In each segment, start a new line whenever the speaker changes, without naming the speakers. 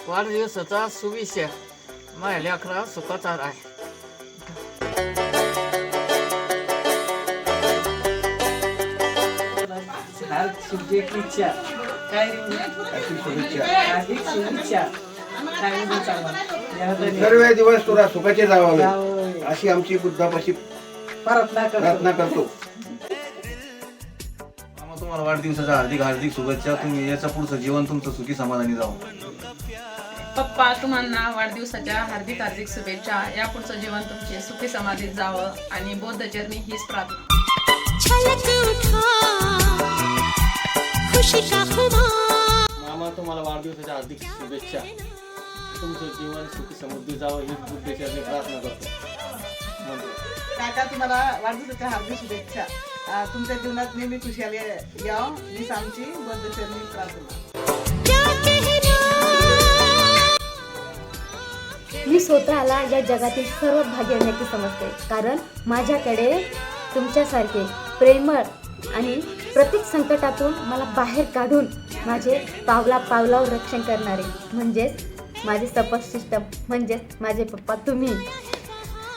वाढदिवसाचा शुभेच्छा माझ्या लेकरा सुखाचा राह.
शुभेच्छा काय हार्दिक शुभेच्छा
सर्व दिवस तुला सुखाचे जावावे अशी आमची बुद्धापाशी प्रार्थना करतो.
तुम्हाला वाढदिवसाच्या हार्दिक हार्दिक शुभेच्छा. तुम्ही याच्या पुढचं जीवन तुमचं सुखी समाधानी जावं.
पप्पा तुम्हाला वाढदिवसाच्या हार्दिक हार्दिक शुभेच्छा. या पुढचं जीवन तुमचे सुखी समाधीत जावं आणि बौद्ध चरणी हीच प्रार्थना.
मामा तुम्हाला वाढदिवसाच्या हार्दिक शुभेच्छा. तुमचं जीवन सुखी समृद्धी जावं हीच बुद्धेश्वरने प्रार्थना करतो.
काका तुम्हाला वाढदिवसाच्या हार्दिक शुभेच्छा. तुमच्या जीवनात नेहमी खुशाली यावं हीच आमची बंधुचरणी प्रार्थना.
मी स्वतःला या जगातील सर्व भाग्यवान समजते, कारण माझ्याकडे तुमच्यासारखे प्रेमळ आणि प्रत्येक संकटातून मला बाहेर काढून माझे पावलावर रक्षण करणारे म्हणजेच माझे सपोर्ट सिस्टम म्हणजेच माझे पप्पा तुम्ही.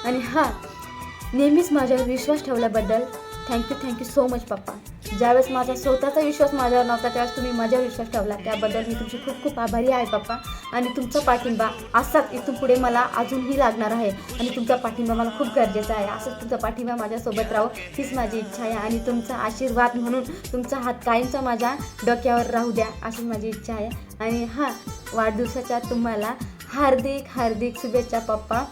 आणि नेहमीच माझ्यावर विश्वास ठेवल्याबद्दल थँक्यू सो मच पप्पा. ज्यावेळेस माझा स्वतःचा विश्वास माझ्यावर नव्हता त्यावेळेस तुम्ही माझ्यावर विश्वास ठेवला, त्याबद्दल मी तुमची खूप आभारी आहे पप्पा. आणि तुमचा पाठिंबा असाच इथून पुढे मला अजूनही लागणार आहे आणि तुमचा पाठिंबा मला खूप गरजेचा आहे. असंच तुमचा पाठिंबा माझ्यासोबत राहो हीच माझी इच्छा आहे आणि तुमचा आशीर्वाद म्हणून तुमचा हात कायमचा माझ्या डोक्यावर राहू द्या अशीच माझी इच्छा आहे. आणि वाढदिवसाच्या तुम्हाला हार्दिक शुभेच्छा पप्पा.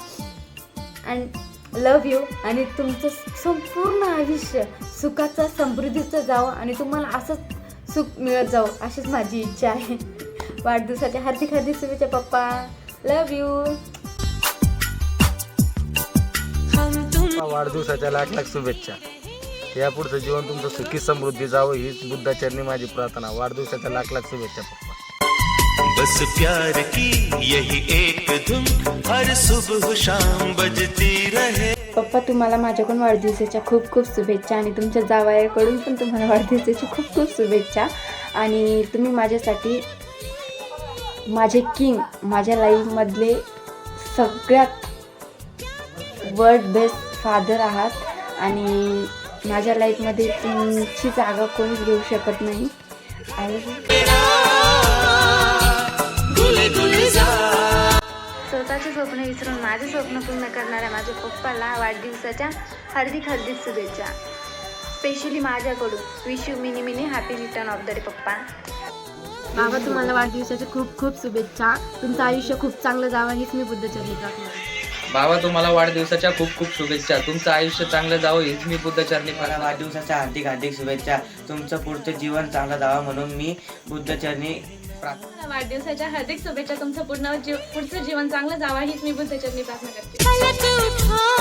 And love you. आणि तुमचं संपूर्ण आयुष्य सुखाचं समृद्धीचं जावं आणि तुम्हाला असंच सुख मिळत जावं अशीच माझी इच्छा आहे. वाढदिवसाच्या हार्दिक शुभेच्छा पप्पा. लव यू.
वाढदिवसाच्या लाख शुभेच्छा. या पुढचं जीवन तुमचं सुखी समृद्धी जावं हीच बुद्धाचरणी माझी प्रार्थना. वाढदिवसाच्या लाख शुभेच्छा पप्पा.
बस प्यार की यही एक धुन हर सुबह शाम बजती रहे.
पप्पा तुम्हाला माझ्याकडून वाढदिवसाच्या खूप शुभेच्छा आणि तुमच्या जावयाकडून पण तुम्हाला वाढदिवसाची खूप शुभेच्छा. आणि तुम्ही माझ्यासाठी माझे किंग, माझ्या लाईफमधले सगळ्यात वर्ल्ड बेस्ट फादर आहात आणि माझ्या लाईफमध्ये तुमची जागा कोणीच घेऊ शकत नाही. स्वतःचे स्वप्न विसरून माझे स्वप्न पूर्ण करणाऱ्या माझ्या पप्पाला वाढदिवसाच्या हार्दिक शुभेच्छा. स्पेशली माझ्याकडून wish you mini happy return of the day पप्पा. बाबा तुम्हाला वाढदिवसाच्या खूप शुभेच्छा. तुमचं आयुष्य खूप चांगलं जावं हीच मी बुद्धचरणी प्रार्थना करते.
बाबा तुम्हाला वाढदिवसाच्या खूप शुभेच्छा. तुमचं आयुष्य चांगलं जावं हीच मी बुद्धचरणी प्रार्थना.
वाढदिवसाच्या हार्दिक शुभेच्छा. तुमचं पुढचं जीवन चांगलं जावं म्हणून मी बुद्धचरणी प्रार्थना.
वाढदिवसाच्या हार्दिक शुभेच्छा. तुमचं पुढचं जीवन चांगलं जावं हीच मी बुद्धचरणी प्रार्थना करते.